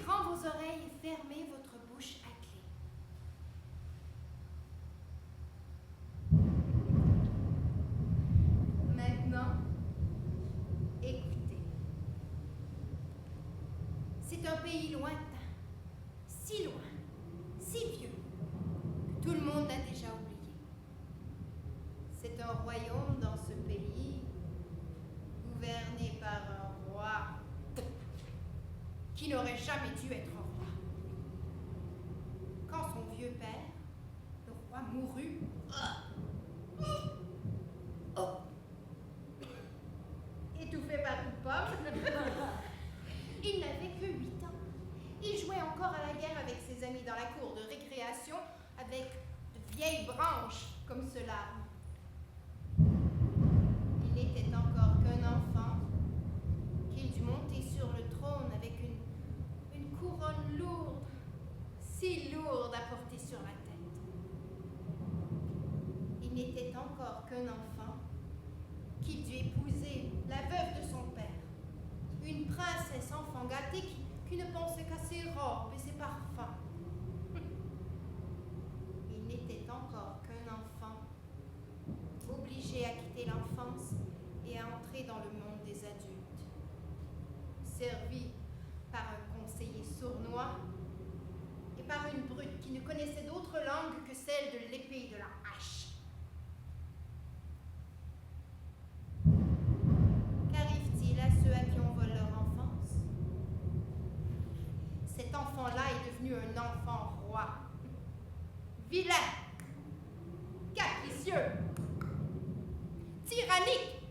grand vos oreilles et fermez votre bouche à clé. Maintenant, écoutez. C'est un pays lointain, si loin, si vieux, que tout le monde l'a déjà oublié. C'est un royaume dans ce pays, gouverné par un roi qui n'aurait jamais dû être roi. Quand son vieux père, le roi, mourut, étouffé par une pomme, il n'avait que 8 ans. Il jouait encore à la guerre avec ses amis dans la cour de récréation avec de vieilles branches comme cela. Il n'était encore qu'un enfant qu'il dut monter sur le trône avec une couronne lourde, si lourde à porter sur la tête. Il n'était encore qu'un enfant qu'il dut épouser la veuve de son père, une princesse enfant gâtée qui ne pensait qu'à ses robes et ses parfums. Il n'était encore qu'un enfant, obligé à quitter l'enfance et à entrer dans le monde des adultes, servi par un conseiller sournois et par une brute qui ne connaissait d'autre langue que celle de l'épée et de la hache. Qu'arrive-t-il à ceux à qui on vole leur enfance? Cet enfant-là est devenu un enfant roi. Vilain, capricieux, tyrannique.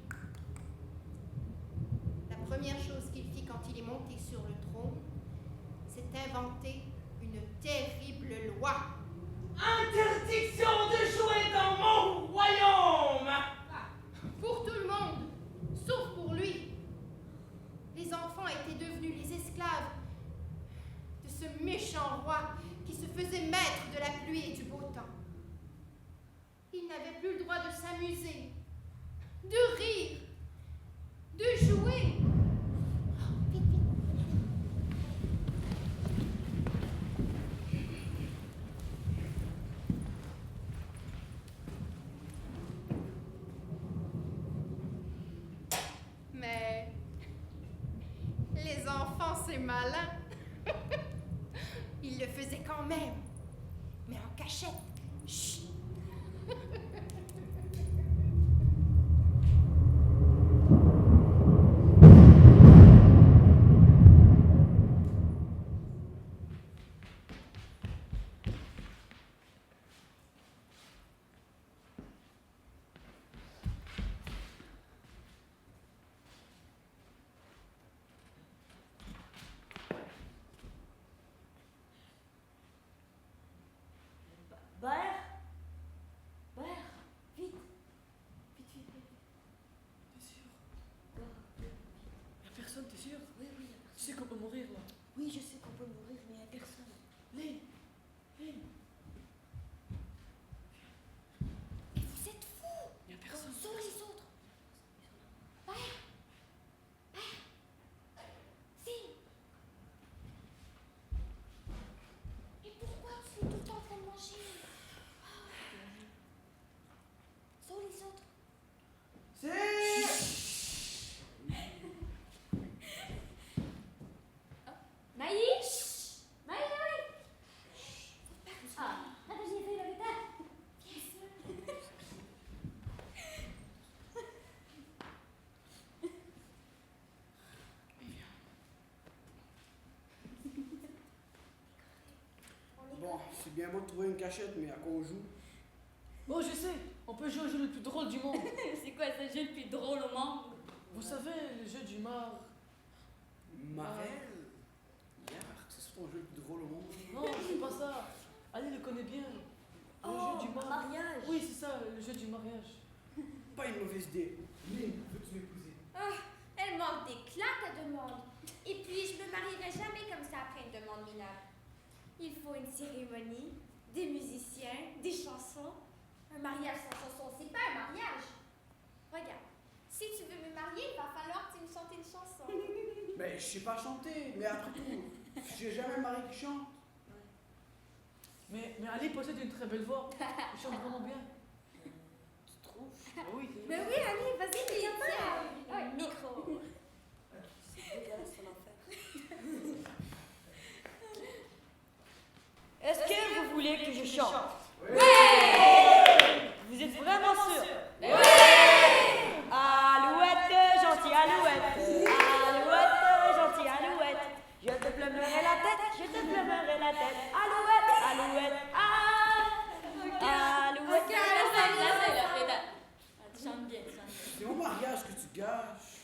La première chose qu'il fit quand il est monté sur le trône, c'est inventer une terrible loi. Interdiction de jouer dans mon royaume! Pour tout le monde, sauf pour lui. Les enfants étaient devenus les esclaves de ce méchant roi qui se faisait maître de la pluie et du beau temps. Ils n'avaient plus le droit de s'amuser, de rire, de jouer. Vite, vite. Mais les enfants, c'est malin. Ils le faisaient quand même, mais en cachette. Chut. Vite. Vite, vite, vite. T'es sûr? Y'a personne, t'es sûr? Oui, oui. Tu sais qu'on peut mourir là. Oui, je sais qu'on peut mourir, mais il n'y a personne. Lynn! Lynn! Mais vous êtes fous! Y'a personne. Sont les autres. Père! Père! Si! Et pourquoi tu es tout le temps en train de manger? Sont les autres. Maïs! Maïs, Maïs! Ah, attends, j'ai fait le retard. Bien sûr. Bon, c'est bien beau de trouver une cachette, mais à quoi on joue? Oh, je sais! On peut jouer au jeu le plus drôle du monde! C'est quoi ce jeu le plus drôle au monde? Vous savez, le jeu du mar. Marel? Yark, c'est ton jeu le plus drôle au monde. Non, c'est pas ça! Ali le connaît bien! Le jeu du mar. mariage! Oui, c'est ça, le jeu du mariage. Pas une mauvaise idée. Lynn, veux-tu m'épouser? Elle manque d'éclat, ta demande. Et puis, je me marierai jamais comme ça après une demande minable. Il faut une cérémonie, des musiciens, des chansons. Un mariage sans chanson, c'est pas un mariage. Regarde, si tu veux me marier, il va falloir que tu me chantes une chanson. Mais je sais pas chanter, mais après tout, J'ai jamais un mari qui chante. Mais Ali possède une très belle voix. Il chante vraiment bien. Tu trouves? Ah oui, Mais oui, Ali, vas-y, tiens. Un micro. C'est dégueulasse ton affaire. Est-ce que vous voulez que je chante? Oui! Vous êtes vraiment sûr? Alouette, gentille alouette. Alouette, gentille alouette. Je te plumerai la tête, je te plumerai la tête. Alouette, alouette, alouette. Ok, alors, Tu chantes bien, tu chantes C'est mon mariage que tu gâches.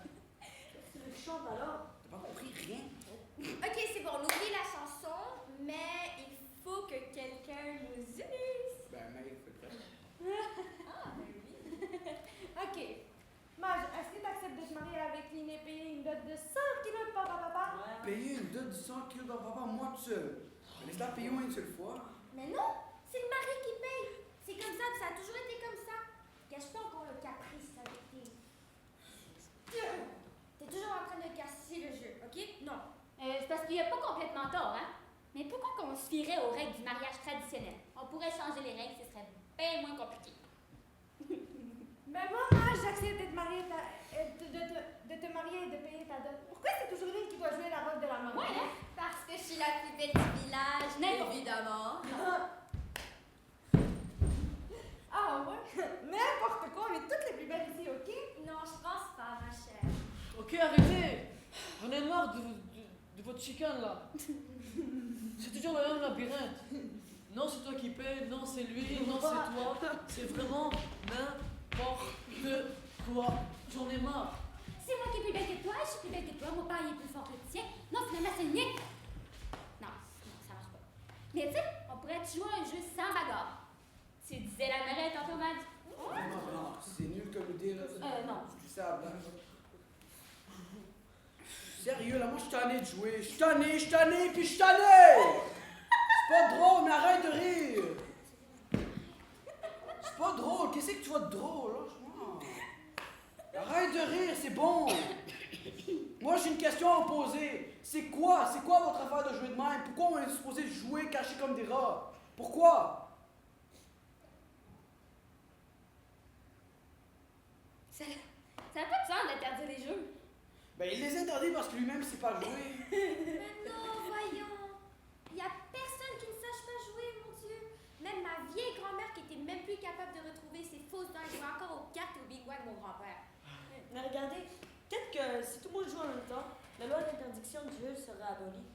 bien. Tu chantes alors? T'as pas compris rien? Ok, c'est bon, on oublie la chanson, mais il faut que quelqu'un nous use. Ben, mais fait prêt. Ah, ben oui. Ok. Maj, est-ce que tu acceptes de te marier avec Lynn et payer une dot de 100 kilos de papa? Payer une dot de 100 kilos dans papa, moi tout seul. Laisse-la payer au moins une seule fois. Mais non, c'est le mari qui paye. C'est comme ça, puis ça a toujours été comme ça. Gâche pas encore le caprice avec tes... T'es toujours en train de casser le jeu, ok? Non. C'est parce qu'il n'y a pas complètement tort, hein? Mais pourquoi qu'on se fierait aux règles du mariage traditionnel? On pourrait changer les règles, ce serait bien moins compliqué. Mais moi, j'accepte de te marier, de te marier et de payer ta dot. Pourquoi c'est toujours lui qui doit jouer la rôle de la maman? Ouais, hein? Parce que je suis la plus belle du village, évidemment. Ah ouais? N'importe quoi, on est toutes les plus belles ici, ok? Non, je pense pas, ma chère. Ok, arrêtez. J'en ai marre de votre chicane là. C'est toujours le même labyrinthe. Non, c'est toi qui paie, non, c'est lui, non, c'est toi. C'est vraiment n'importe quoi. J'en ai marre. C'est moi qui est plus belle que toi, je suis plus belle que toi, mon père il est plus fort que le tien. Non, finalement, c'est le mien. Non, ça marche pas. Mais tu sais, on pourrait jouer à un jeu sans bagarre. Tu disais la mère tantôt, Mad. Non, c'est nul comme idée là. Non. C'est ça, blanc. Sérieux, là, moi je suis tanné de jouer. Je suis tanné, puis je suis tanné! C'est pas drôle, mais arrête de rire! C'est pas drôle, qu'est-ce que tu vois de drôle, lâche-moi? Arrête de rire, c'est bon! Moi j'ai une question à vous poser. C'est quoi votre affaire de jouer de même? Pourquoi on est supposé jouer cachés comme des rats? Pourquoi? Ça n'a pas de sens d'interdire les jeux. Ben il les interdit parce que lui-même sait pas jouer. Mais non, voyons. Il y a personne qui ne sache pas jouer, mon Dieu. Même ma vieille grand-mère qui était même plus capable de retrouver ses fausses dents, elle jouait encore aux cartes et au bingo avec mon grand-père. Mais regardez, peut-être que si tout le monde joue en même temps, la loi d'interdiction du jeu serait abolie.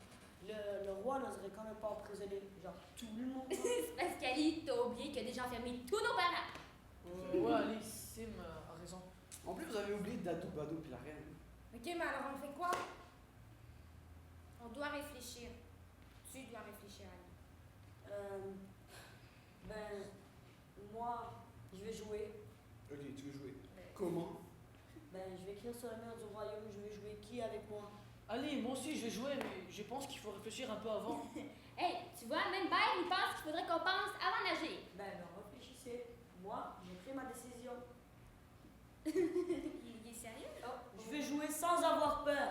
Le roi n'oserait quand même pas emprisonner, genre, tout le monde. C'est parce qu'Ali, t'as oublié qu'il a déjà enfermé tous nos parents. Ouais, Ali, Sim a raison. En plus, vous avez oublié Dadou, Badou puis la reine. Ok, mais alors on fait quoi? On doit réfléchir. Tu dois réfléchir, Ali. Moi, je vais jouer. Ok, tu veux jouer. Comment? Je vais écrire sur le mur du royaume, je vais jouer qui avec moi? Ali, moi aussi je vais jouer, mais je pense qu'il faut réfléchir un peu avant. Hey, tu vois, même Belle, il pense qu'il faudrait qu'on pense avant d'agir. Réfléchissez. Moi, j'ai pris ma décision. Il est sérieux? Oh, je vais jouer sans avoir peur.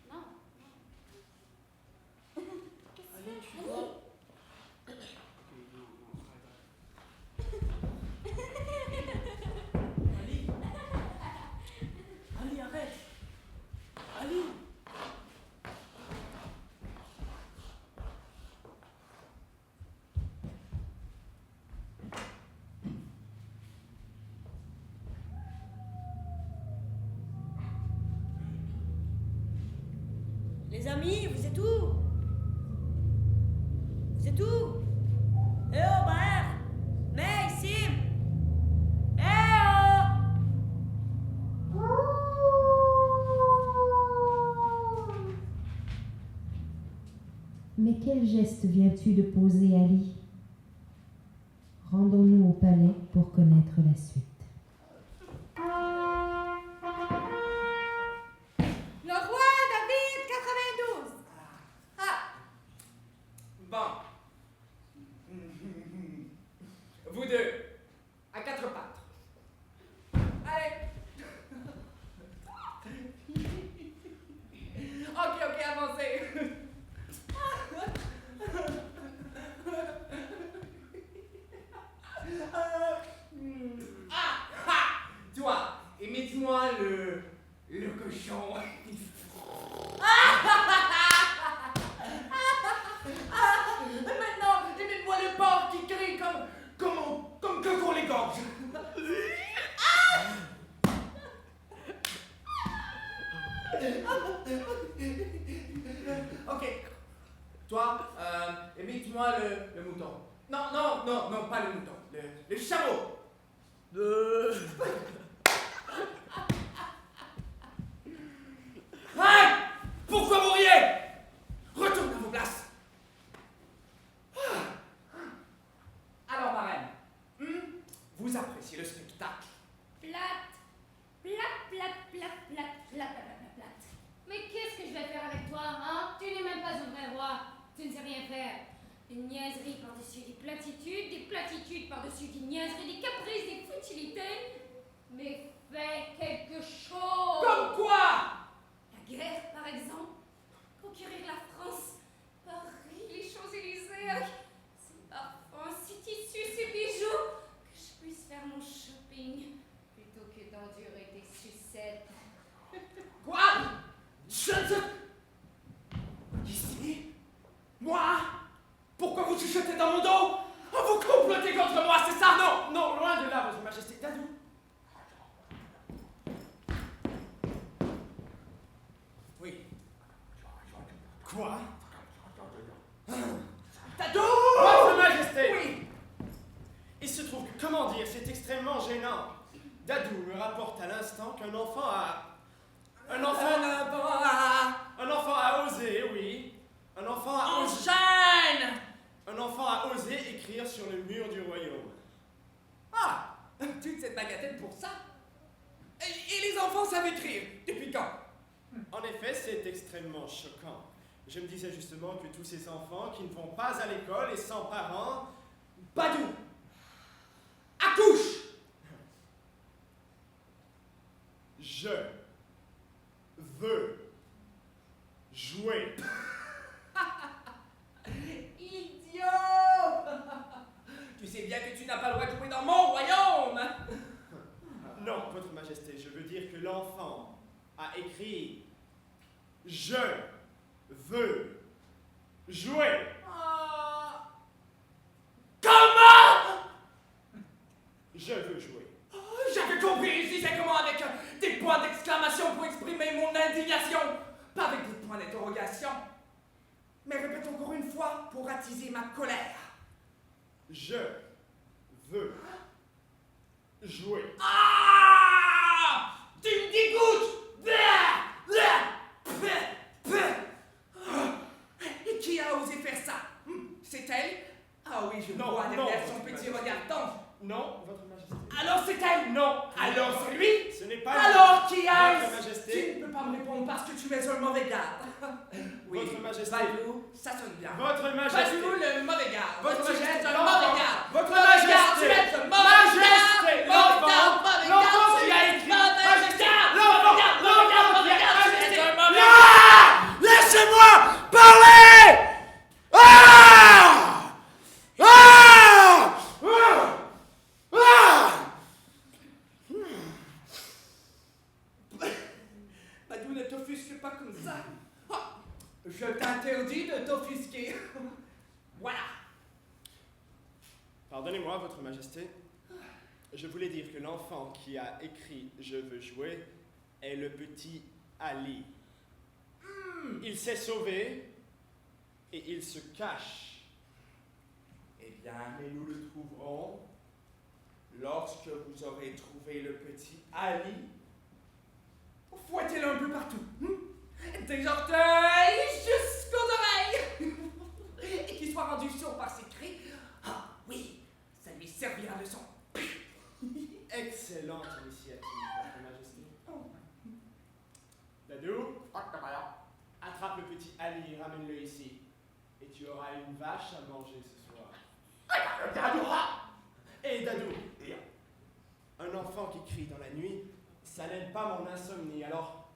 Non. Ali, tu vois. Ok, non, arrête. Ali. Ali, arrête. Ali. Les amis, vous êtes où? Vous êtes où? Eh oh, Baer! Mais, Sim! Eh oh! Mais quel geste viens-tu de poser, Ali? Rendons-nous au palais pour connaître la suite. Le roi David 92! Ah! Bon. Vous deux, à quatre pattes. Allez. Ok, avancez. Non, pas le mouton. Le chameau. Hein? Pourquoi vous riez? Retournez à vos places. Alors, marraine, vous appréciez le spectacle? Plate. Mais qu'est-ce que je vais faire avec toi, hein? Tu n'es même pas un vrai roi. Tu ne sais rien faire. Des niaiseries par-dessus des platitudes par-dessus des niaiseries, des caprices, des futilités. Mais fais quelque chose. Comme quoi? La guerre, par exemple. Conquérir la France. Paris, les Champs-Élysées, avec ces parfums, ces tissus, ces bijoux. Que je puisse faire mon shopping plutôt que d'endurer tes sucettes. Quoi? Ici? Moi? Pourquoi vous chuchotez dans mon dos? Vous complotez contre moi, c'est ça? Non, loin de là, votre majesté. Dadou. Oui. Quoi? Dadou! Votre majesté! Oui. Il se trouve que, comment dire, c'est extrêmement gênant. Dadou me rapporte à l'instant qu'un enfant a... Un enfant a osé, oui. Un enfant a osé... Un enfant a osé écrire sur le mur du royaume. Ah! Toute cette bagatelle pour ça? Et les enfants savent écrire? Depuis quand? En effet, c'est extrêmement choquant. Je me disais justement que tous ces enfants qui ne vont pas à l'école et sans parents... Badou! Accouche! Je veux jouer. Idiot! Tu sais bien que tu n'as pas le droit de jouer dans mon royaume! Non, votre majesté, je veux dire que l'enfant a écrit « Je veux jouer ». Comment? Je veux jouer. J'avais compris, ici c'est comment avec des points d'exclamation pour exprimer mon indignation, pas avec des points d'interrogation. Mais répète encore une fois pour attiser ma colère. Je veux jouer. Ah! Tu me dégoûtes! Et qui a osé faire ça? C'est elle? Ah oui, je Non, vois non, derrière son votre petit majesté. regard tendre. Non, votre majesté. Alors c'est elle? Non. Alors c'est lui? Ce n'est pas Alors qui Votre est-ce? majesté. Tu ne peux pas me répondre parce que tu es un mauvais garde. Oui, Votre majesté. Badou, ça sonne bien. Votre majesté. Badou, le mauvais garde. Votre tu majesté. es un L'enfant. mauvais garde. Votre Mauvais garde, majesté. tu es un mauvais Majesté. garde. Mauvais garde, mauvais garde, L'enfant tu qui a es écrit. mauvais Majesté. garde. L'enfant. Mauvais garde, mauvais garde, mauvais garde, tu es un mauvais Ah! Laissez-moi parler! Ah! Ah! Ah! Badou, ne t'offusque pas comme ça. Ah, je t'interdis de t'offusquer. Voilà. Pardonnez-moi, votre majesté. Je voulais dire que l'enfant qui a écrit « Je veux jouer » est le petit Ali. Il s'est sauvé et il se cache. Eh bien, mais nous le trouverons lorsque vous aurez trouvé le petit Ali. Fouettez-le un peu partout. Des orteils jusqu'aux oreilles. Et qu'il soit rendu sourd par ses cris. Ah oui, ça lui servira de son. Excellente initiative, votre majesté. Dadou, attrape le petit Ali et ramène-le ici. Et tu auras une vache à manger ce soir. Et Dadou, un enfant qui crie dans la nuit, ça n'aide pas mon insomnie. Alors,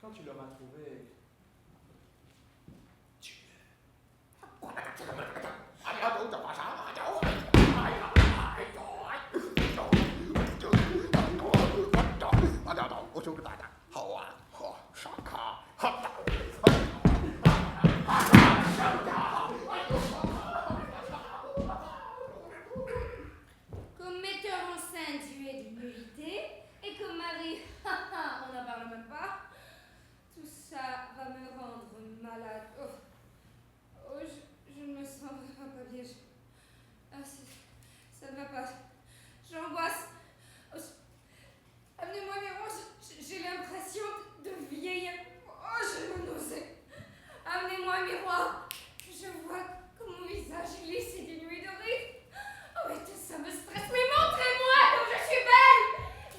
quand tu l'auras trouvé, Comme metteur en scène, tu es d'une nullité. Et comme mari, on n'en parle même pas. Tout ça Ça ne va pas. J'angoisse. Amenez-moi un miroir. J'ai l'impression de vieillir. Oh, je me nausée. Amenez-moi un miroir. Je vois que mon visage glisse et dénué de rides. Oh, mais tout ça me stresse. Mais montrez-moi comme je suis belle.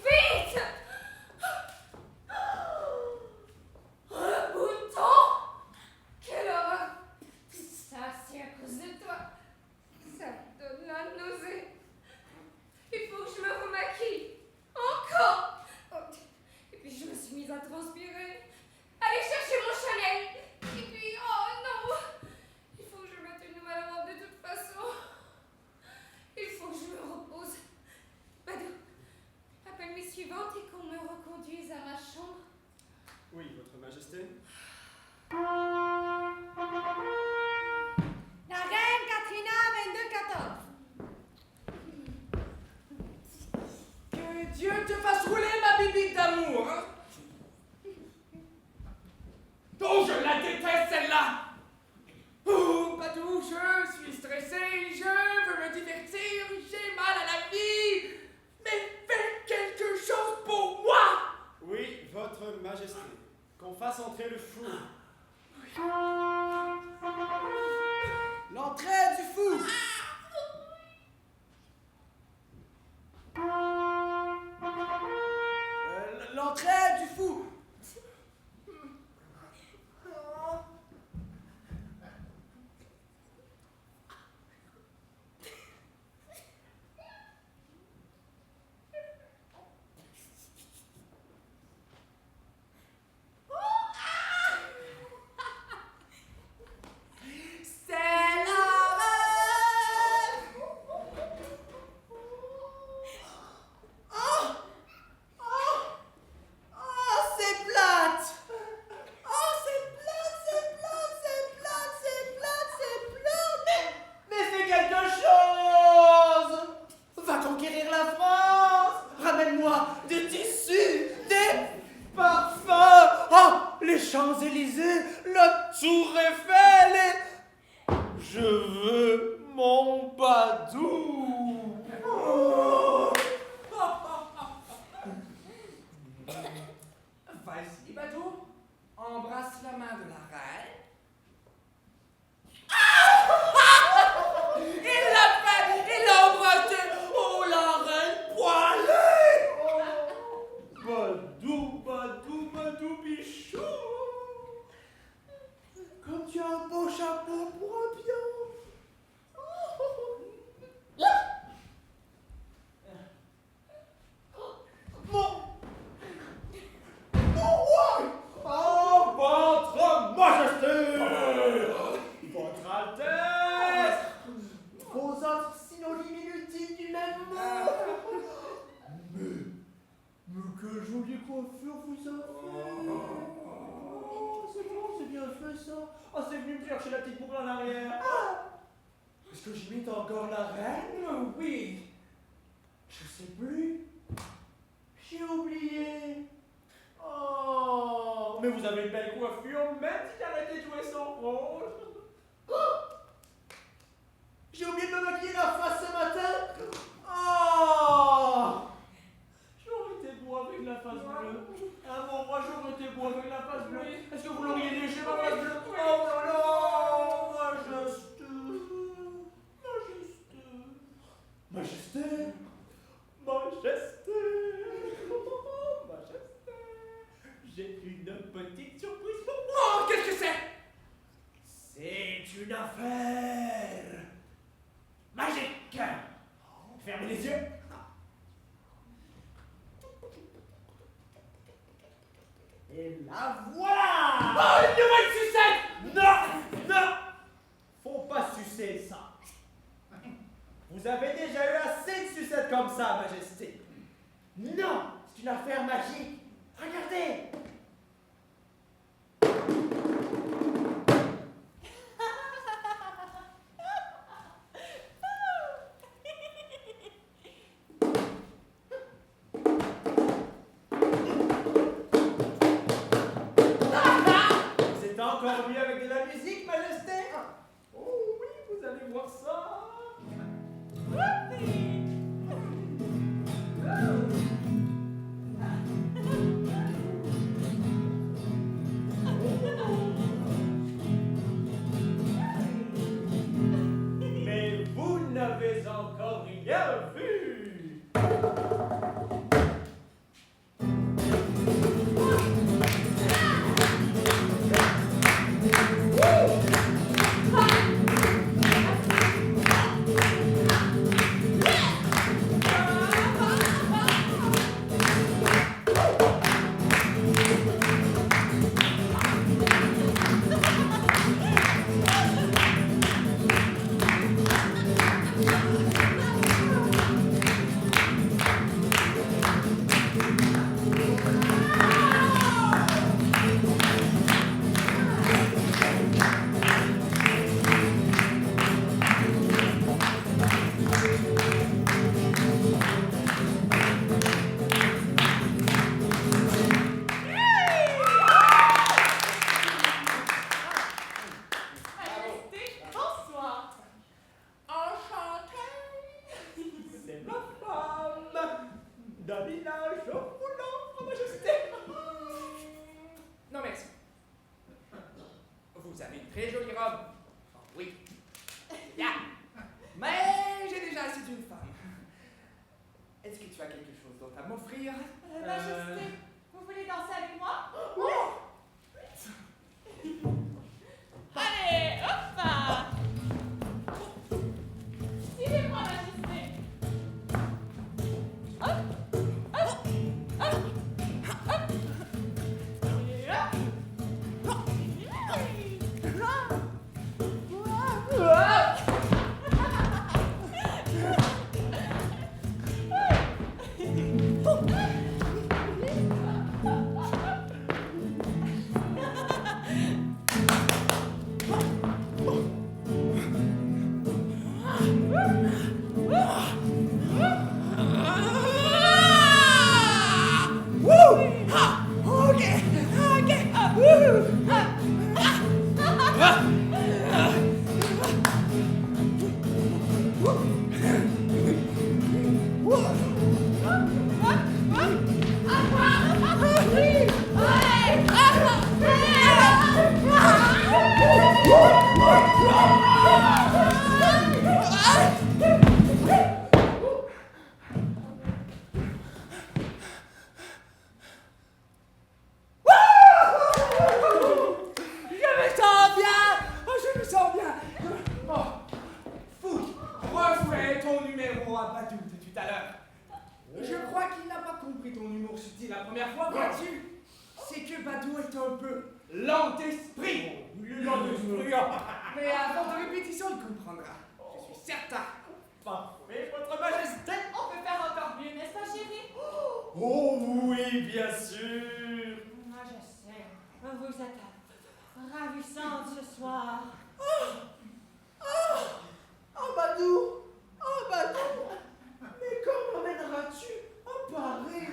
Vite. Oh, le bouton. Quelle horreur. Tout ça, c'est à cause de toi. Ça me donne la nausée. Il faut que je me remaquille. Encore. Oh, et puis je me suis mise à transpirer. Allez chercher mon Chanel. Et puis, oh non. Il faut que je mette une nouvelle robe de toute façon. Il faut que je me repose. Badou, appelle mes suivantes et qu'on me reconduise à ma chambre. Oui, Votre Majesté. La reine Katrina 2214. Que Dieu te fasse rouler, ma bibite d'amour. Hein? Oh, je la déteste, celle-là. Oh, Badou, je suis stressée, je veux me divertir, j'ai mal à la vie. Mais fais quelque chose pour moi. Oui, Votre Majesté. Qu'on fasse entrer le fou. L'entrée du fou! L'entrée du fou! C'est la reine. Oh! Oh! Oh, c'est plate! Oh, c'est plate, c'est plate, c'est plate, c'est plate, c'est plate! Mais fais quelque chose! Va conquérir la France! Ramène-moi des tissus, des parfums! Oh, les Champs-Élysées, la Tour Eiffel et... Je veux mon Badou! Oh. Vas-y, Badou, embrasse la main de la reine. Il l'a fait, il l'a embrassé. Oh, la reine poilée. Badou, Badou, Badou, bichou! Comme tu as un beau chapeau pour un pion! Mon roi! Oh, votre majesté! Votre altesse! Vos autres synonymes inutiles du même mot! Mais quelle jolie coiffure vous avez! Oh, c'est bon, c'est bien fait ça! Oh, c'est venu me chercher la petite boucle en arrière! Est-ce que j'imite encore la reine? Oui! Je sais plus! J'ai oublié! Oh! Mais vous avez une belle coiffure, même si j'arrêtais de jouer son rôle! Oh! J'ai oublié de me maquiller la face ce matin! Oh! J'aurais été beau avec la face bleue. Ah bon, moi j'aurais été beau avec la face bleue. Est-ce que vous l'auriez léché ma face bleue? Oh là là! Majesté! Majesté! Majesté! Majesté! Majesté! J'ai une petite surprise pour vous! Oh, qu'est-ce que c'est? C'est une affaire magique! Fermez les yeux! Et la voilà! Oh, une nouvelle sucette! Non! Non! Faut pas sucer ça! Vous avez déjà eu assez de sucettes comme ça, Majesté! Non! C'est une affaire magique! Regardez! C'est encore mieux avec de la musique, Majesté! Oh oui, vous allez voir ça! encore rien vu. Majesté, bonsoir. Enchantée. C'est ma femme d'un village opulent, Majesté. Non, merci. Vous avez une très jolie robe. Oh, oui. Bien. Mais j'ai déjà assez d'une femme. Est-ce que tu as quelque chose d'autre à m'offrir? Majesté, vous voulez danser avec moi? Allez, hop! Suivez-moi, Majesté. Hop, hop, hop, hop. Et hop. Je me sens bien. Oh, Fouque, refais ton numéro à Badou de tout à l'heure. Je crois qu'il n'a pas compris ton humour subtil la première fois, vois-tu? C'est que Badou est un peu lent d'esprit. Lent d'esprit. Mais avant de répétition, il comprendra. Je suis certain. Parfait, votre majesté. On peut faire encore mieux, n'est-ce pas, chérie? Oh oui, bien sûr. Majesté, vous êtes ravissante ce soir. Badou! Oh, Badou! Mais comment m'emmèneras-tu à Paris?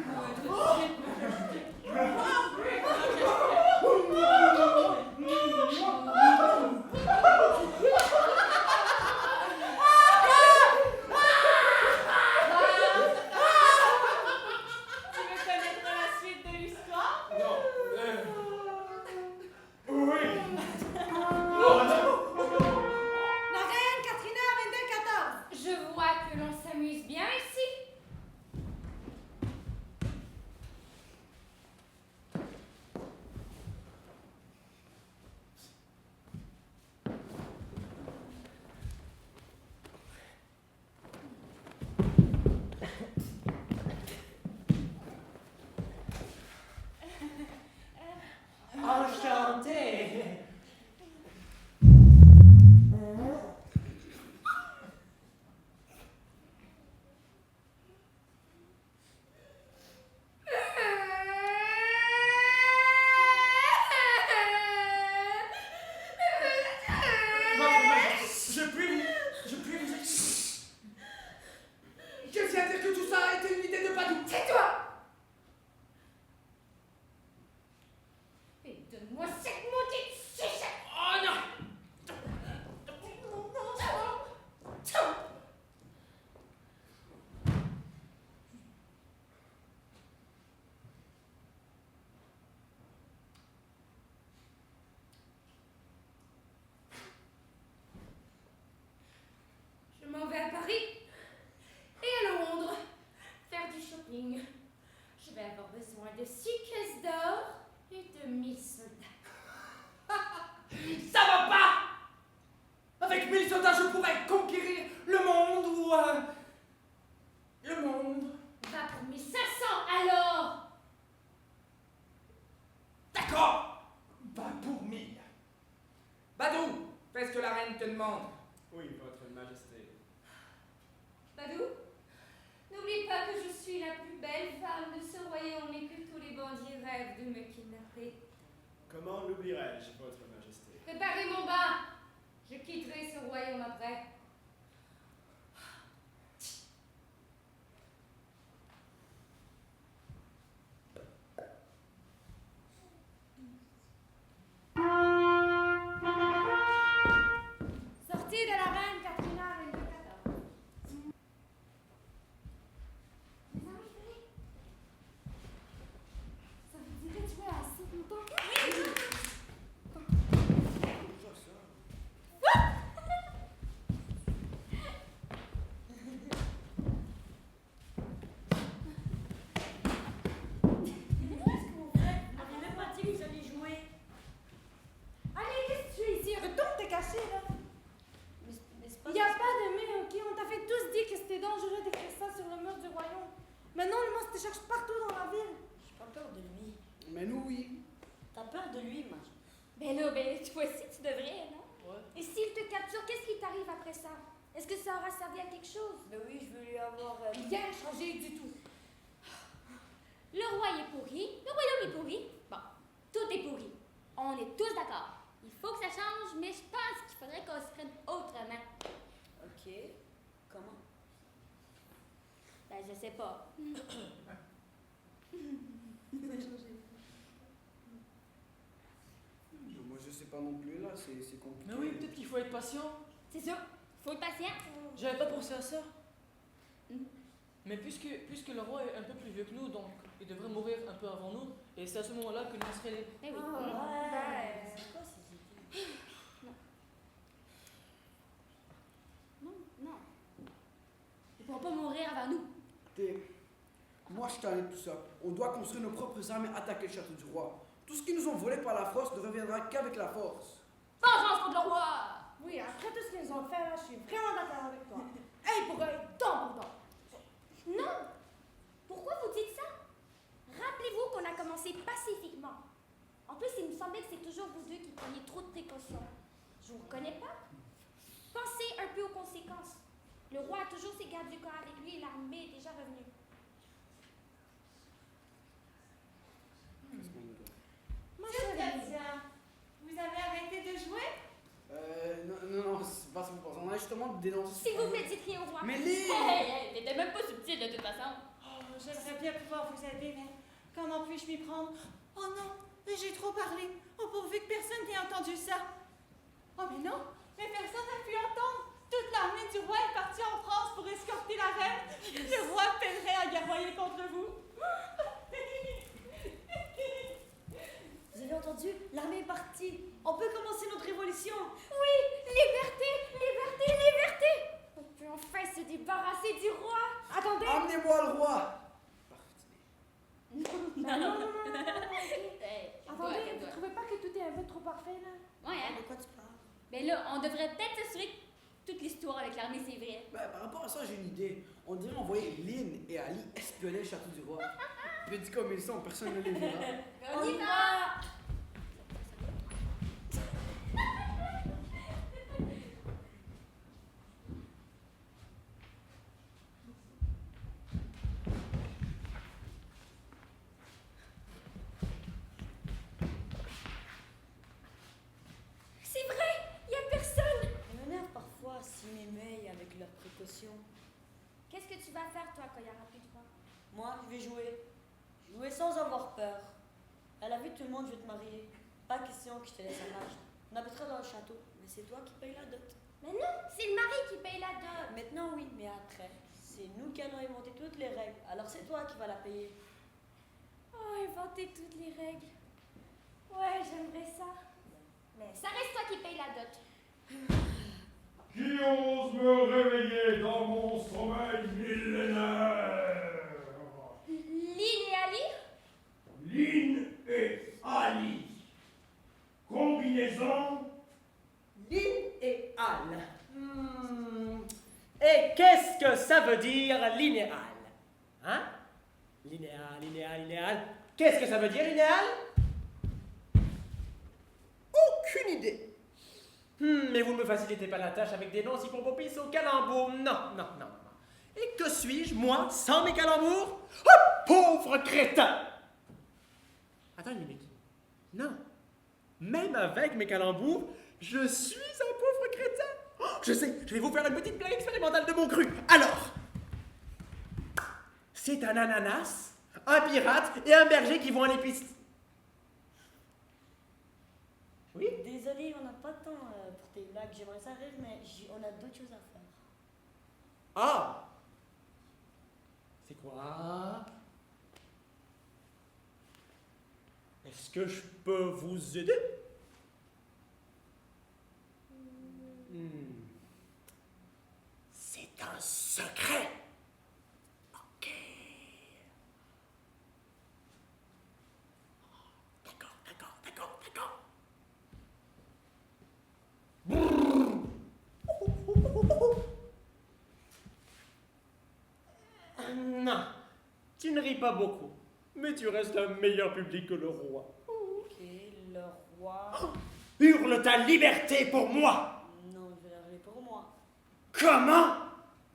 Tu veux connaître la suite de l'histoire? demande. Oui, votre majesté. Badou, n'oublie pas que je suis la plus belle femme de ce royaume et que tous les bandits rêvent de me kidnapper. Comment l'oublierai-je, votre majesté? Préparez mon bain. Je quitterai ce royaume après. Sortie de la reine Katrina 2214. Mes amis, venez. Ça vous dirait de jouer à assez longtemps? Oui! Qu'est-ce que vous faites? Vous m'avez même pas dit que vous alliez jouer. Allez, qu'est-ce que tu es ici? Retourne te cacher, là. Mais c'est pas Il n'y a pas de mais, ok? On t'a fait tous dire que c'était dangereux d'écrire ça sur le mur du royaume. Maintenant, le monstre te cherche partout dans la ville. J'ai pas peur de lui. Mais nous, oui. T'as peur de lui, moi. Ben là, toi aussi, tu devrais, non? Ouais. Et s'il te capture, qu'est-ce qui t'arrive après ça? Est-ce que ça aura servi à quelque chose? Ben oui, je veux lui avoir. Rien changé du tout. Le roi est pourri, le royaume est pourri. Bon, tout est pourri. On est tous d'accord. Il faut que ça change, mais je pense qu'il faudrait qu'on se prenne autrement. Ok. Comment? Ben, je sais pas. Moi, je sais pas non plus, là. C'est compliqué. Mais oui, peut-être qu'il faut être patient. C'est sûr, faut être patient. J'avais pas pensé à ça. Mhm. Mais puisque le roi est un peu plus vieux que nous, donc il devrait mourir un peu avant nous, et c'est à ce moment-là que nous serons libres. Ben oui. Ouais. C'est quoi ces idées? Non, non. Ils pourront pas mourir avant nous. Moi, je t'en ai tout ça. On doit construire nos propres armes et attaquer le château du roi. Tout ce qu'ils nous ont volé par la force ne reviendra qu'avec la force. Vengeance contre le roi! Oui, après tout ce qu'ils ont fait, là, je suis vraiment d'accord avec toi. Hey, pour eux, temps pour temps. Non! Pourquoi vous dites ça? Rappelez-vous qu'on a commencé pacifiquement. En plus, il me semblait que c'est toujours vous deux qui preniez trop de précautions. Je vous reconnais pas? Pensez un peu aux conséquences. Le roi a toujours ses gardes du corps avec lui et l'armée est déjà revenue. Ma Monsieur chérie. Katia, vous avez arrêté de jouer? Non, c'est pas ce qu'on pense. On a justement dénoncé. S'il vous plaît, dites rien au roi. Mais les... Hey, t'étais même pas subtil de toute façon. Oh, j'aimerais bien pouvoir vous aider, mais comment puis-je m'y prendre? Oh non, mais j'ai trop parlé. Oh, pourvu que personne n'ait entendu ça. Oh, mais non, mais personne n'a pu entendre. Toute l'armée du roi est partie en France pour escorter la reine. Le roi peinerait à guerroyer contre vous. Vous avez entendu? L'armée est partie. On peut commencer notre révolution. Oui, liberté, liberté, liberté. On peut enfin se débarrasser du roi. Attendez. Amenez-moi le roi. Non. Hey, Attendez, vous calme-toi. trouvez pas que tout est un peu trop parfait, là? Ouais, hein? De quoi tu parles? Mais là, on devrait peut-être s'assurer que toute l'histoire avec l'armée, c'est vrai. Par rapport à ça, j'ai une idée. On dirait envoyer Lynn et Ali espionner le château du roi. Mais dit comme ils sont, personne ne les verra. On y va! C'est vrai, il a personne. Ils m'énervent parfois s'ils m'émeillent avec leurs précautions. Qu'est-ce que tu vas faire, toi, quand il y aura plus de roi? Moi, je vais jouer. Jouer sans avoir peur. À la vue de tout le monde, je vais te marier. Pas question que je te laisse à l'âge. On habitera dans le château, mais c'est toi qui payes la dot. Mais non, c'est le mari qui paye la dot. Maintenant, oui, mais après, c'est nous qui allons inventer toutes les règles. Alors c'est toi qui vas la payer. Oh, inventer toutes les règles. Ouais, j'aimerais ça. Mais ça reste toi qui paye la dot. Qui ose me réveiller dans mon sommeil millénaire? Lynn et Ali? Lynn et Ali. Combinaison? Lynn et Al. Et qu'est-ce que ça veut dire linéal? Hein? Linéal. Qu'est-ce que ça veut dire linéal? Aucune idée. Mais vous ne me facilitez pas la tâche avec des noms si propices au calembour. Non, non, non. Et que suis-je, moi, sans mes calembours? Oh, pauvre crétin! Attends une minute. Non. Même avec mes calembours, je suis un pauvre crétin. Oh, je sais, je vais vous faire une petite blague expérimentale de mon cru. Alors, c'est un ananas, un pirate et un berger qui vont à l'épicerie. Oui? Désolé, on n'a pas de temps pour tes blagues. J'aimerais ça rire, mais on a d'autres choses à faire. Ah! C'est quoi? Est-ce que je peux vous aider? C'est un secret. Ok. D'accord. Non, tu ne ris pas beaucoup, mais tu restes un meilleur public que le roi. Ok, le roi... Hurle ta liberté pour moi! Non, je vais la hurler pour moi. Comment?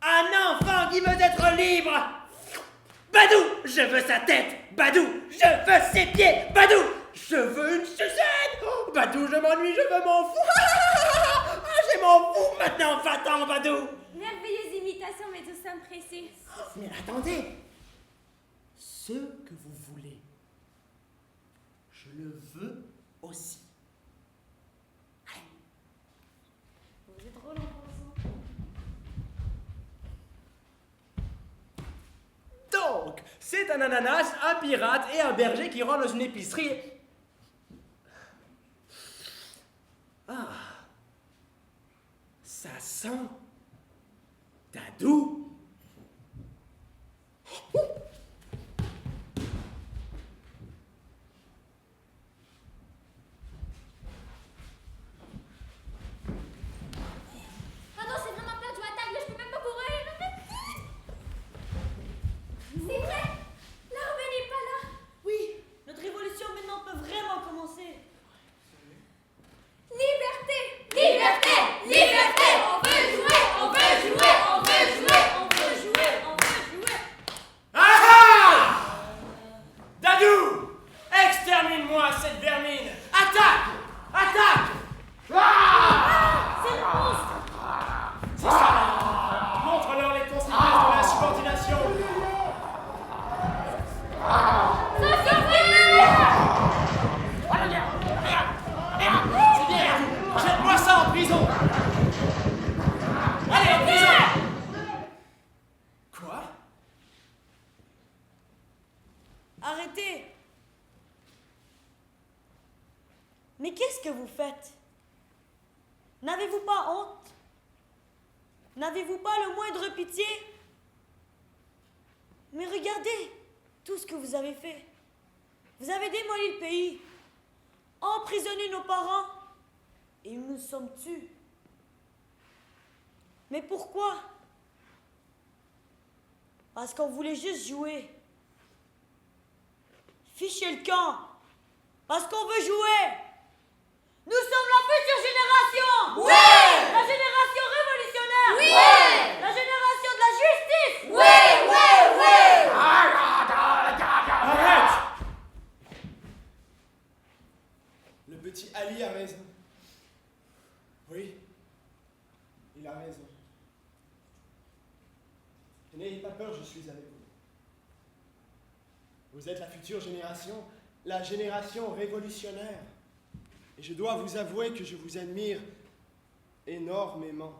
Un enfant qui veut être libre! Badou, je veux sa tête! Badou, je veux ses pieds! Badou, je veux une sucette! Badou, je m'ennuie, je veux m'en fous! Je m'en fous maintenant, va-t'en, Badou! Merveilleuse imitation, mais nous sommes pressés. Mais attendez! Ce que vous voulez, je le veux aussi. Vous êtes drôle en pensant. Donc, c'est un ananas, un pirate et un berger qui rentrent dans une épicerie. Ah, ça sent Dadou. Ah non, c'est vraiment plat, je m'attaque, là, je peux même pas courir. C'est vrai, l'armée n'est pas là. Oui, notre révolution maintenant peut vraiment commencer. Liberté! Liberté! Liberté! On veut jouer! On veut jouer! On veut jouer! On veut jouer! On veut jouer! Ah! Dadou! Extermine-moi cette vermine! Attaque! Attaque! C'est le monstre! C'est ça! Montre-leur les conséquences de la subordination! C'est bien! Jette-moi ça en prison! Allez, en prison! Quoi? Arrêtez! Mais qu'est-ce que vous faites? N'avez-vous pas honte? N'avez-vous pas le moindre pitié? Mais regardez tout ce que vous avez fait. Vous avez démoli le pays, emprisonné nos parents, et nous nous sommes tus. Mais pourquoi? Parce qu'on voulait juste jouer. Fichez le camp, parce qu'on veut jouer. Nous sommes la future génération! Oui! La génération révolutionnaire! Oui! La génération de la justice! Oui! Oui! Oui! Arrête! Le petit Ali a raison. Oui, il a raison. N'ayez pas peur, je suis avec vous. Vous êtes la future génération, la génération révolutionnaire. Et je dois vous avouer que je vous admire énormément.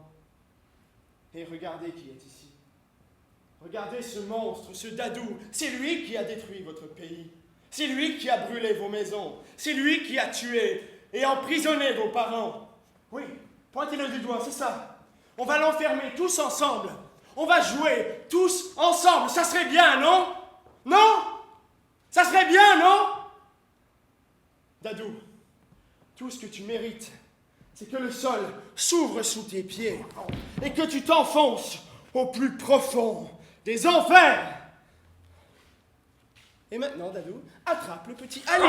Et regardez qui est ici. Regardez ce monstre, ce Dadou. C'est lui qui a détruit votre pays. C'est lui qui a brûlé vos maisons. C'est lui qui a tué et emprisonné vos parents. Oui, pointez-le du doigt, c'est ça. On va l'enfermer tous ensemble. On va jouer tous ensemble. Ça serait bien, non? Non? Ça serait bien, non? Dadou, tout ce que tu mérites, c'est que le sol s'ouvre sous tes pieds et que tu t'enfonces au plus profond des enfers. Et maintenant, Dadou, attrape le petit Ali.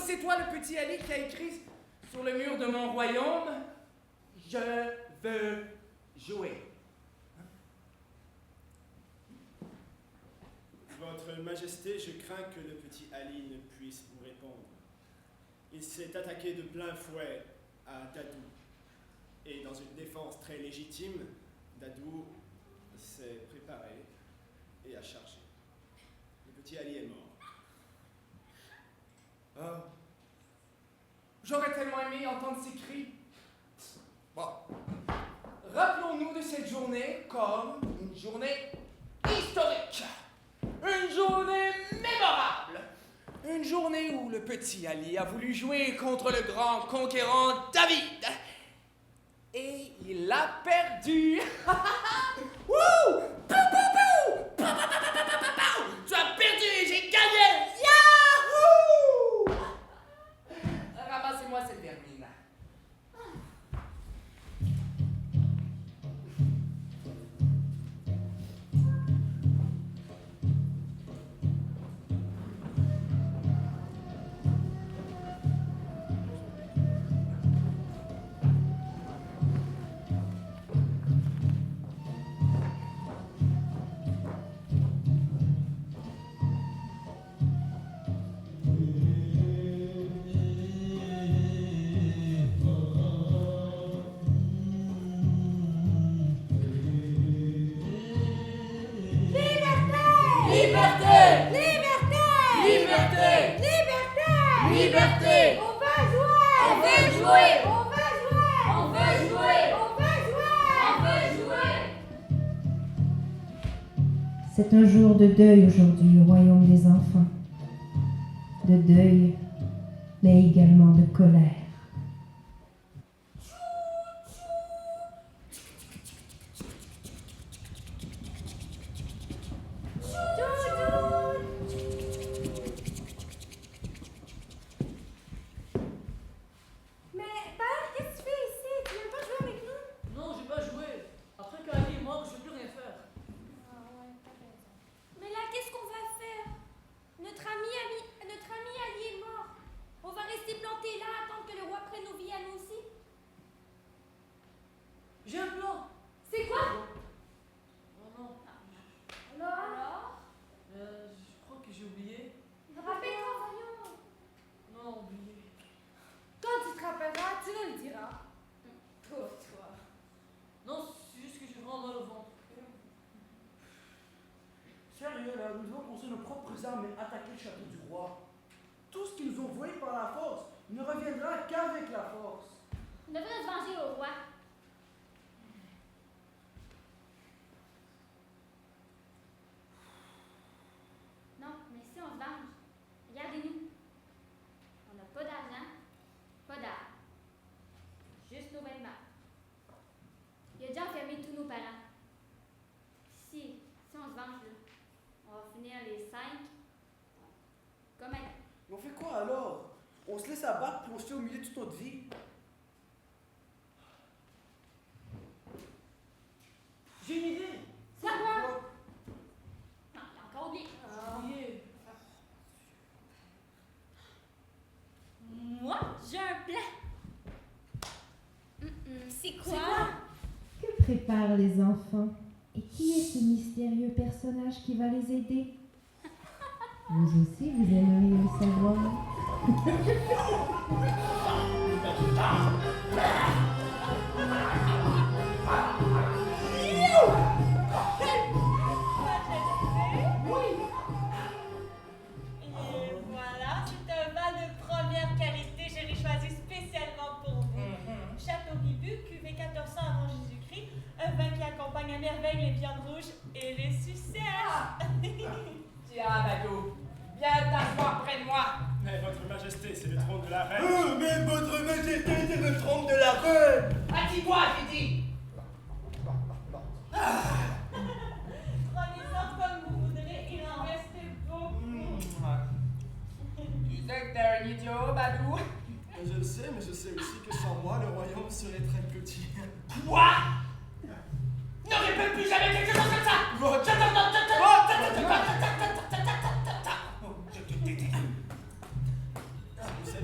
c'est toi le petit Ali qui a écrit sur le mur de mon royaume « Je veux jouer ». Votre Majesté, je crains que le petit Ali ne puisse vous répondre. Il s'est attaqué de plein fouet à Dadou. Et dans une défense très légitime, Dadou s'est préparé et a chargé. Le petit Ali est mort. Ah. J'aurais tellement aimé entendre ces cris. Bon. Rappelons-nous de cette journée comme une journée historique. Une journée mémorable. Une journée où le petit Ali a voulu jouer contre le grand conquérant David. Et il a perdu. Wouh! Pou, pou, pou! Pou, pou, pou, pou, pou, pou, pou! Tu as perdu et j'ai gagné. Yahoo! Ramassez-moi cette vermine. Liberté! On veut jouer! On veut jouer! On veut jouer! On veut jouer! On veut jouer! On veut jouer! C'est un jour de deuil aujourd'hui au royaume des enfants. De deuil, mais également de colère. J'ai un plan. C'est quoi? Oh non. Alors? Je crois que j'ai oublié. Rappelle-toi, voyons. Non, oublié. Quand tu te rappelleras, tu nous le diras. Pauvre toi. Non, c'est juste que j'ai vraiment mal au ventre. Sérieux, là, nous devons construire nos propres armes et attaquer le château du roi. Tout ce qu'ils nous ont volé par la force ne reviendra qu'avec la force. On devrait se venger au roi. Non, mais si on se venge, regardez-nous. On n'a pas d'argent, pas d'armes. Juste nos vêtements. Il a déjà enfermé tous nos parents. Si on se venge, là, on va finir les 5 comme elle. Mais on fait quoi alors? On se laisse abattre puis on se fait humilier toute notre vie. J'ai une idée. C'est quoi? Non, il a encore oublié. Oublié. Moi, j'ai un plan. C'est quoi? Que préparent les enfants? Et qui est ce mystérieux personnage qui va les aider? Vous aussi, vous aimeriez le savoir. Et voilà, c'est un vin de première qualité, j'ai choisi spécialement pour vous. Château Ribu, cuvée 1400 avant Jésus-Christ, un vin qui accompagne à merveille les viandes rouges et les sucettes. Tiens, Badou, viens t'asseoir près de moi. Mais votre Majesté, c'est le trône de la reine. Oh, mais votre majesté, c'est le trône de la reine. Assis-toi, j'ai dit. Prenez-en comme vous voudrez, il en reste beaucoup. Tu sais que t'es un idiot, Badou. Je le sais, mais je sais aussi que sans moi, le royaume serait très petit. Quoi? Ne répète plus jamais quelque chose comme ça. Je te déteste. Vous savez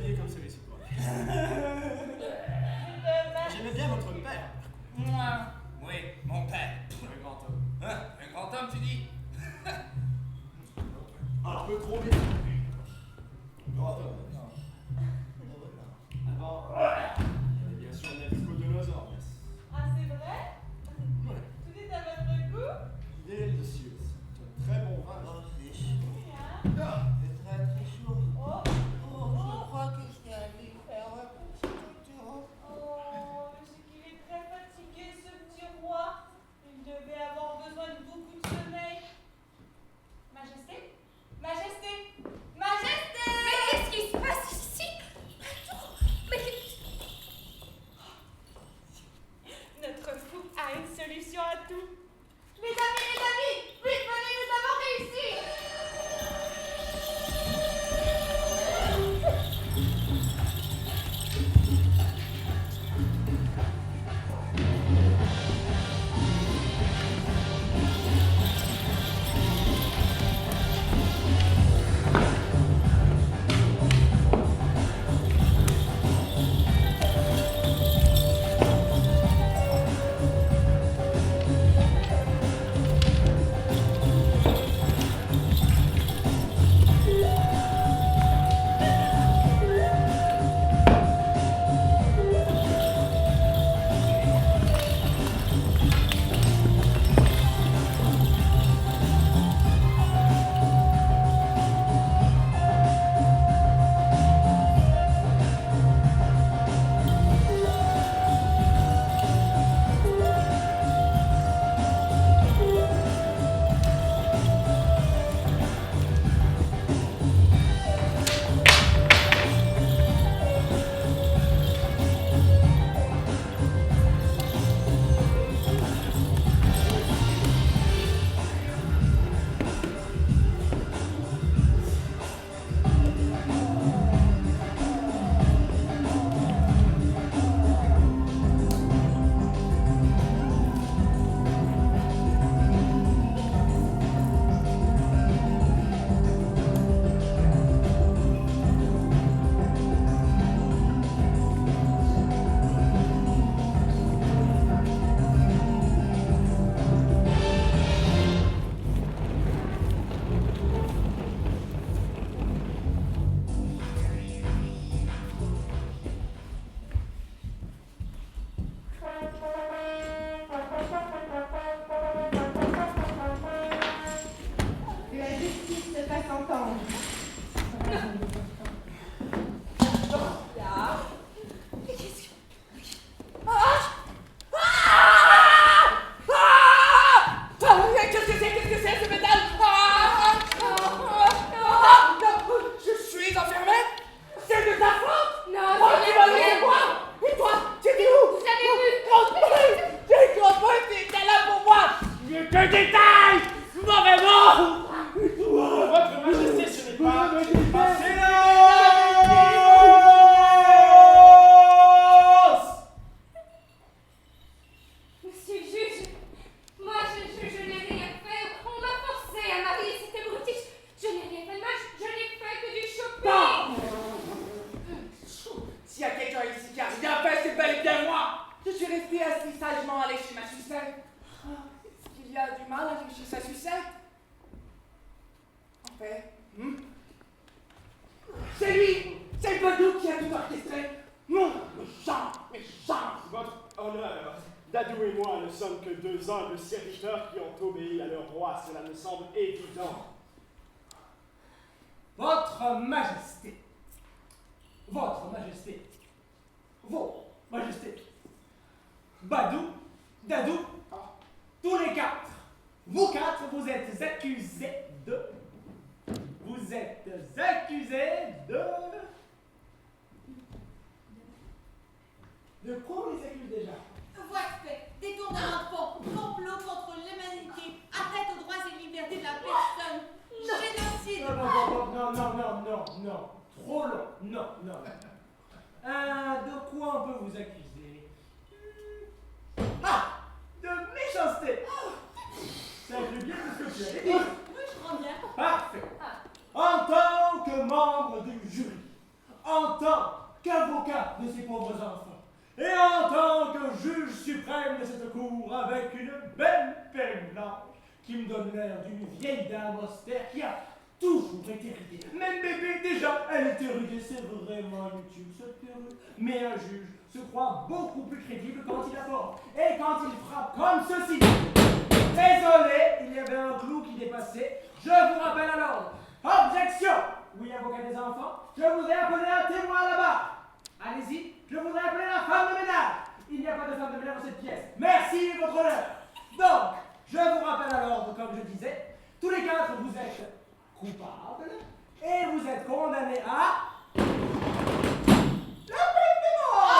Dadou et moi ne sommes que deux humbles serviteurs qui ont obéi à leur roi, cela me semble évident. Votre Majesté, vos Majestés, Badou, Dadou, tous les quatre, vous quatre, vous êtes accusés de... De quoi on les accuse déjà? Voie de fait, détournement de fonds, complot contre l'humanité, atteinte aux droits et libertés de la personne, génocide. Non. Trop long. Non. De quoi on peut vous accuser? Ah! De méchanceté! Ça inclut bien tout ce que tu as dit. Oui, je crois bien. Parfait. En tant que membre du jury, en tant qu'avocat de ces pauvres enfants, et en tant que juge suprême de cette cour, avec une belle perruque blanche qui me donne l'air d'une vieille dame austère qui a toujours été ridée. Même bébé, déjà, elle était ridée, c'est vraiment inutile cette perruque. Mais un juge se croit beaucoup plus crédible quand il aborde et quand il frappe comme ceci. Désolé, il y avait un clou qui dépassait. Je vous rappelle à l'ordre. Objection! Oui, avocat des enfants, je voudrais appeler un témoin là-bas. Allez-y, je voudrais appeler la femme de ménage. Il n'y a pas de femme de ménage dans cette pièce. Merci, votre honneur. Donc, je vous rappelle à l'ordre, comme je disais, tous les quatre, vous êtes coupables et vous êtes condamnés à... la peine de mort!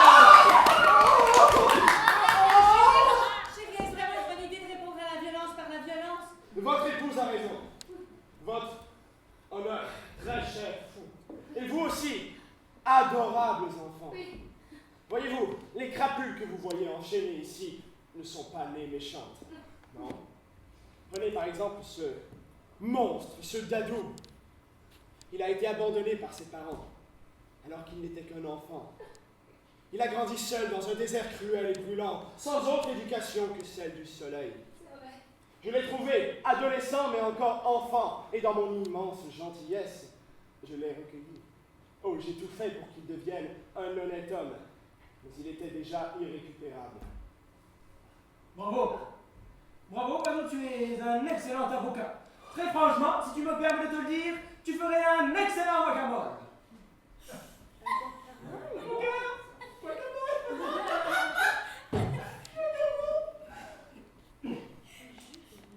Chérie, est-ce vraiment une bonne idée de répondre à la violence par la violence? Votre épouse a raison. Votre honneur, très cher fou. Et vous aussi, adorables enfants. Oui. Voyez-vous, les crapules que vous voyez enchaînées ici ne sont pas nées méchantes. Non. Prenez par exemple ce monstre, ce Dadou. Il a été abandonné par ses parents, alors qu'il n'était qu'un enfant. Il a grandi seul dans un désert cruel et brûlant, sans autre éducation que celle du soleil. Je l'ai trouvé adolescent, mais encore enfant, et dans mon immense gentillesse, je l'ai recueilli. Oh, j'ai tout fait pour qu'il devienne un honnête homme, mais il était déjà irrécupérable. Bravo, Pano, tu es un excellent avocat. Très franchement, si tu me permets de te le dire, tu ferais un excellent guacamole.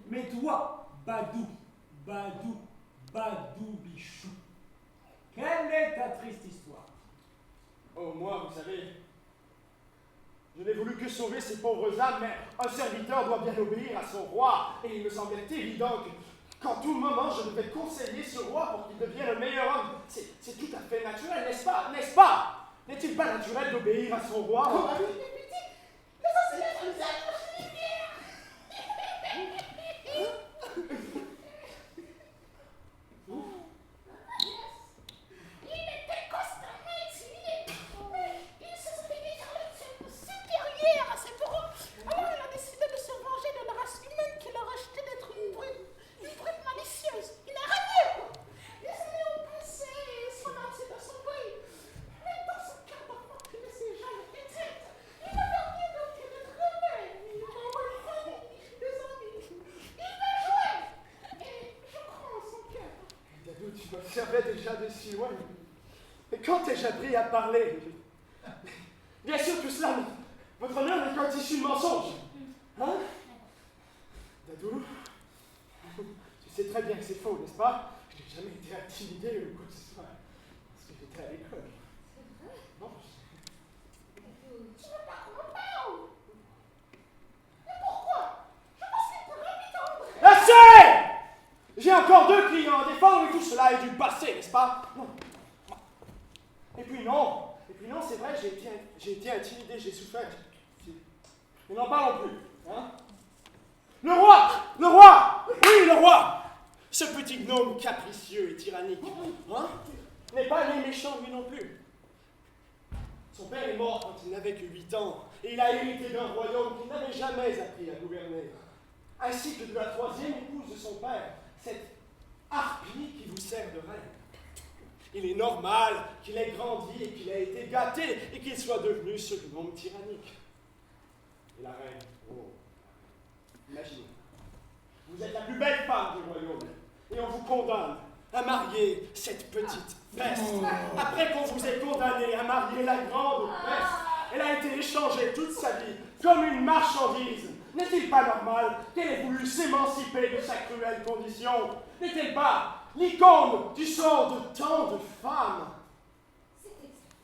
Mais toi, Badou Bichou, quelle est ta triste histoire? Oh, moi, vous savez, je n'ai voulu que sauver ces pauvres âmes, mais un serviteur doit bien obéir à son roi, et il me semblait évident qu'en tout moment, je devais conseiller ce roi pour qu'il devienne un meilleur homme. C'est tout à fait naturel, n'est-ce pas? N'est-ce pas? N'est-il pas naturel d'obéir à son roi? J'avais déjà de si loin. Mais quand ai-je appris à parler? Bien sûr, tout cela, votre honneur n'est qu'un tissu de mensonge. Hein? Dadou, tu sais très bien que c'est faux, n'est-ce pas? Je n'ai jamais été intimidé ou quoi que ce soit. Parce que j'étais à l'école. C'est vrai? Non, Tu ne parles pas. Mais pourquoi? Je pense qu'il pourrait m'étendre. assez! J'ai encore 2 clients à défendre et tout cela est du passé, n'est-ce pas? Non. Et puis non, c'est vrai, j'ai été intimidé, j'ai souffert. Mais n'en parlons plus. Hein? Le roi! Oui, le roi! Ce petit gnome capricieux et tyrannique, hein? N'est pas né méchant lui non plus. Son père est mort quand il n'avait que 8 ans, et il a hérité d'un royaume qu'il n'avait jamais appris à gouverner. Ainsi que de la 3e épouse de son père, cette harpie qui vous sert de reine. Il est normal qu'il ait grandi et qu'il ait été gâté et qu'il soit devenu ce gnome tyrannique. Et la reine, oh, imaginez, vous êtes la plus belle femme du royaume, et on vous condamne à marier cette petite peste. Après qu'on vous ait condamné à marier la grande peste, elle a été échangée toute sa vie comme une marchandise. N'est-il pas normal qu'elle ait voulu s'émanciper de sa cruelle condition? N'est-elle pas l'icône du sort de tant de femmes? C'est exact.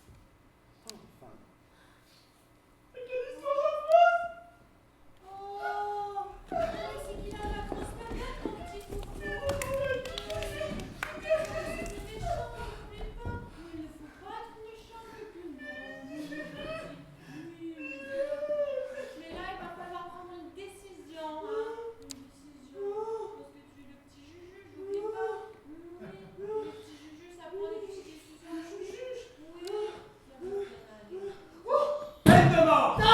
Tant de femmes. Oh, c'est qu'il a la grosse patate, mon petit coucou. C'est méchant, il ne faut pas être méchant avec une dame. Mais là, il va falloir prendre une décision, hein. Une décision. Parce que tu es le petit Juju, j'oublie pas. Oui, le petit Juju, ça prend des petites décisions. Juju. Oui. Peine de mort! Mais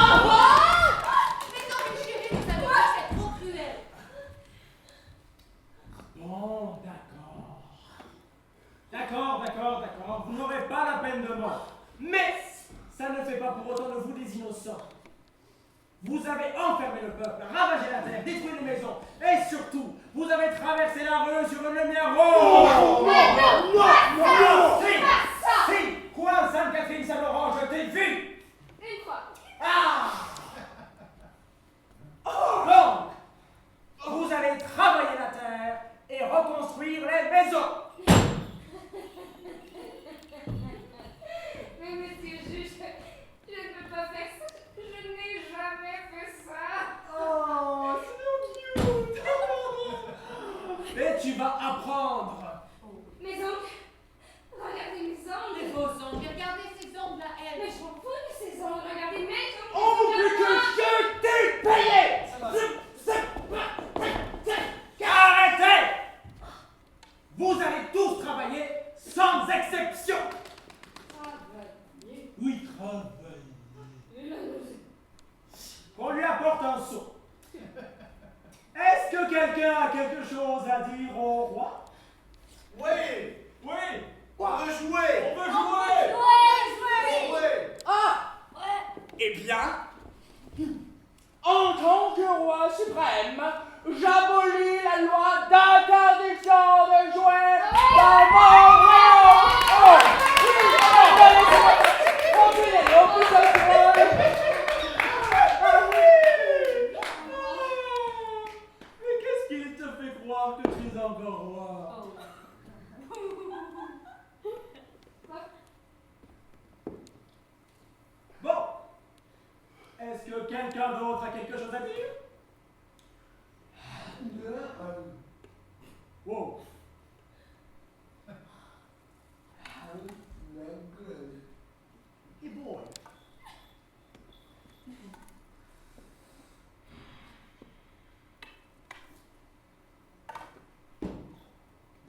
non, mais chérie, vous savez pas, c'est trop cruel. Bon, d'accord. D'accord. Vous n'aurez pas la peine de mort. Mais ça ne fait pas pour autant de vous des innocents. Vous avez enfermé le peuple, ravagé la terre, détruit les maisons, et surtout, vous avez traversé la rue sur une lumière rouge. Non! Si! Quoi, Sainte-Catherine Saint-Laurent, je t'ai vu! Une fois. Ah! Donc, vous allez travailler la terre et reconstruire les maisons. Mais monsieur le juge, je ne peux pas faire ça. Je n'ai jamais fait ça. Oh, c'est cute! Mais tu vas apprendre. Mes ongles. Regardez mes ongles. Les beaux ongles, regardez ces ongles à elle. Mais je m'en fous de ces ongles. Regardez mes ongles. On veut que je t'ai payé! Arrêtez! Vous allez tous travailler sans exception. Travailler. Oui, travailler. Et la nausée. Qu'on lui apporte un seau. Est-ce que quelqu'un a quelque chose à dire au roi? Oui, Oui. on veut jouer. On veut jouer. Ah, eh bien, en tant que roi suprême, j'abolis la loi d'interdiction de jouer dans mon royaume. Oh, Mais qu'est-ce qu'il te fait croire que tu es encore roi? Bon. Est-ce que quelqu'un d'autre a quelque chose à dire? Wow. Et bon.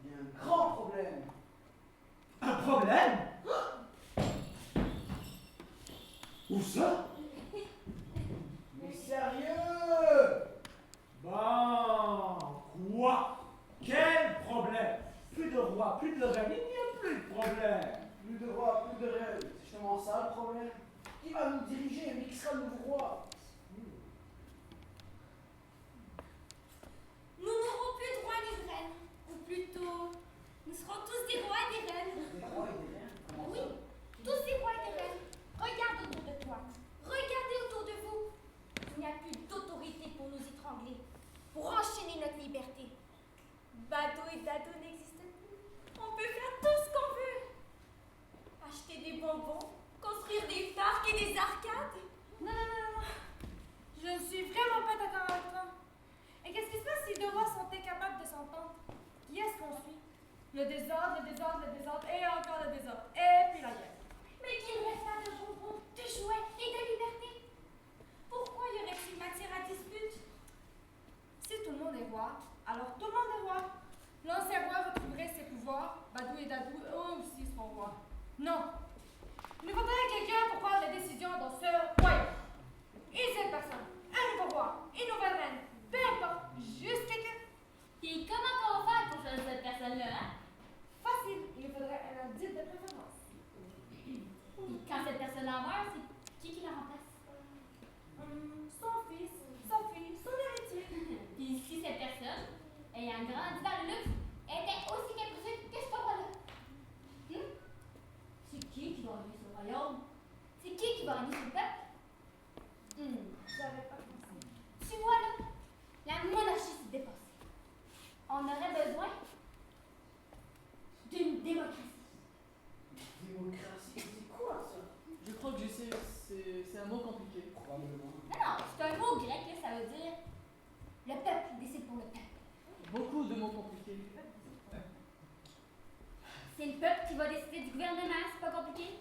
Il y a un grand problème. Un problème? Où ça? Mais sérieux? Bon, quoi? Quel problème? Plus de roi, plus de reine, il n'y a plus de problème. Plus de roi, plus de reine. C'est justement ça le problème. Qui va nous diriger? Mais qui sera le nouveau roi? Nous n'aurons plus de roi ni de reine. Ou plutôt, nous serons tous des rois et des reines. Des rois et des reines? Comment Oui, ça? tous des rois et des reines. Regarde autour de toi. Regardez autour de vous. Il n'y a plus d'autorité pour nous étrangler, pour enchaîner notre liberté. Bado et Dado n'existent plus. On peut faire tout ce qu'on veut. Acheter des bonbons, construire des parcs et des arcades. Non. Je ne suis vraiment pas d'accord avec toi. Et qu'est-ce qui se passe si deux rois sont incapables de s'entendre? Qui est-ce qu'on suit? Le désordre, et encore le désordre. Et puis la guerre. Mais qu'il ne reste pas de bonbons, de jouets et de liberté. Pourquoi y aurait-il matière à dispute? Si tout le monde est roi, alors tout le monde est roi. L'ancien roi retrouverait ses pouvoirs, Badou et Dadou, eux aussi seront rois. Non. Il nous faudrait quelqu'un pour prendre les décisions dans ce royaume. Une seule personne, un nouveau roi, une nouvelle reine, peu importe, juste quelqu'un. Puis comment on va faire pour choisir cette personne-là, hein? Facile, il nous faudrait un indice de préférence. Puis quand cette personne-là meurt, c'est qui la remplace? Son qui va régner sur le peuple? J'avais pas pensé. Tu vois là, la monarchie s'est dépassée. On aurait besoin d'une démocratie. Démocratie, c'est quoi ça? Je crois que je sais, c'est un mot compliqué. Probablement. Non, c'est un mot grec, là, ça veut dire le peuple décide pour le peuple. Beaucoup de mots compliqués. C'est le peuple qui va décider du gouvernement, c'est pas compliqué?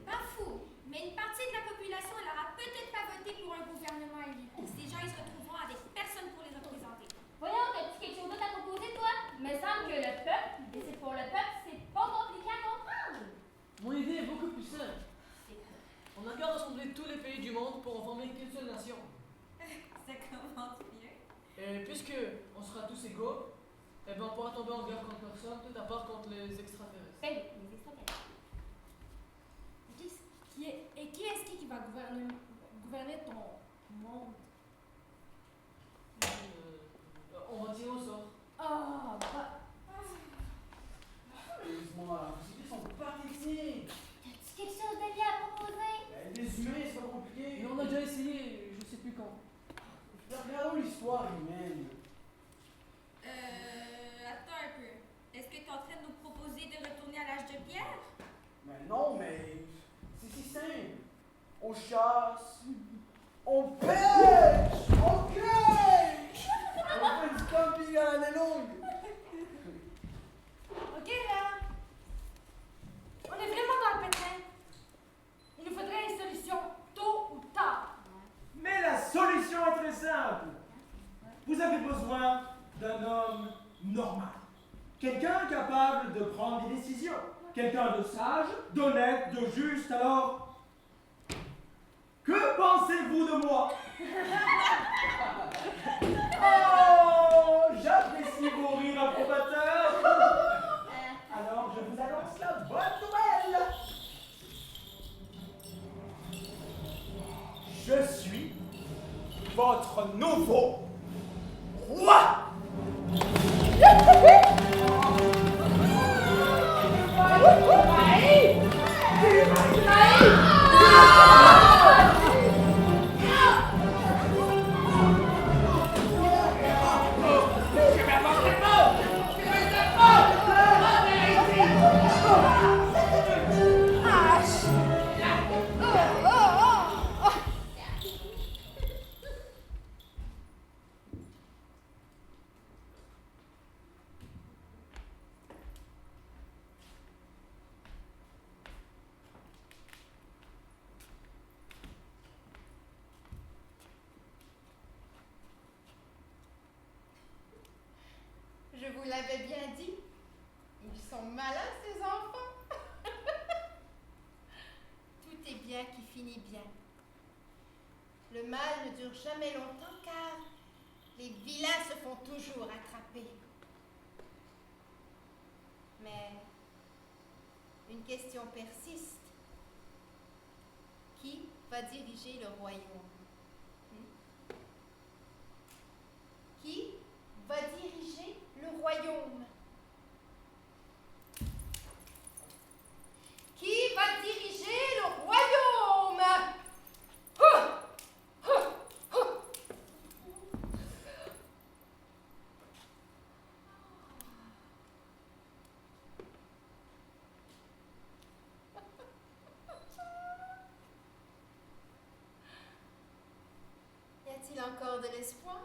Pas fou, mais une partie de la population n'aura peut-être pas voté pour un gouvernement élu. Ces gens, ils se retrouveront avec personne pour les représenter. Voyons, as-tu quelque chose d'autre à proposer, toi? Me semble que le peuple qui décide pour le peuple, c'est pas compliqué à comprendre. Mon idée est beaucoup plus simple. On n'a qu'à rassembler tous les pays du monde pour en former qu'une seule nation. Ça commence bien. Et puisque on sera tous égaux, eh ben on pourra tomber en guerre contre personne, tout à part contre les extraterrestres. Ben oui, les extraterrestres. Et qui est-ce qui va gouverner ton monde? On va tirer au sort. Oh, bah. Excuse-moi, vos idées sont pathétiques. As-tu quelque chose de bien à proposer? Les humains, c'est pas compliqué. Et on a déjà essayé, je sais plus quand. Regardons l'histoire humaine. Attends un peu. Est-ce que tu es en train de nous proposer de retourner à l'âge de pierre? Mais non, mais c'est si simple. On chasse, on pêche, on cueille, on fait du camping à l'année longue. Ok, là. On est vraiment dans le pétrin. Il nous faudrait une solution tôt ou tard. Mais la solution est très simple. Vous avez besoin d'un homme normal. Quelqu'un capable de prendre des décisions. Quelqu'un de sage, d'honnête, de juste. Alors, que pensez-vous de moi? Oh, j'apprécie vos rires approbateurs. Alors, je vous annonce la bonne nouvelle. Je suis votre nouveau roi. Je vous l'avais bien dit. Ils sont malins, ces enfants. Tout est bien qui finit bien. Le mal ne dure jamais longtemps car les vilains se font toujours attraper. Mais une question persiste. Qui va diriger le royaume? Qui va diriger le royaume? Qui va diriger le royaume? Y a-t-il encore de l'espoir?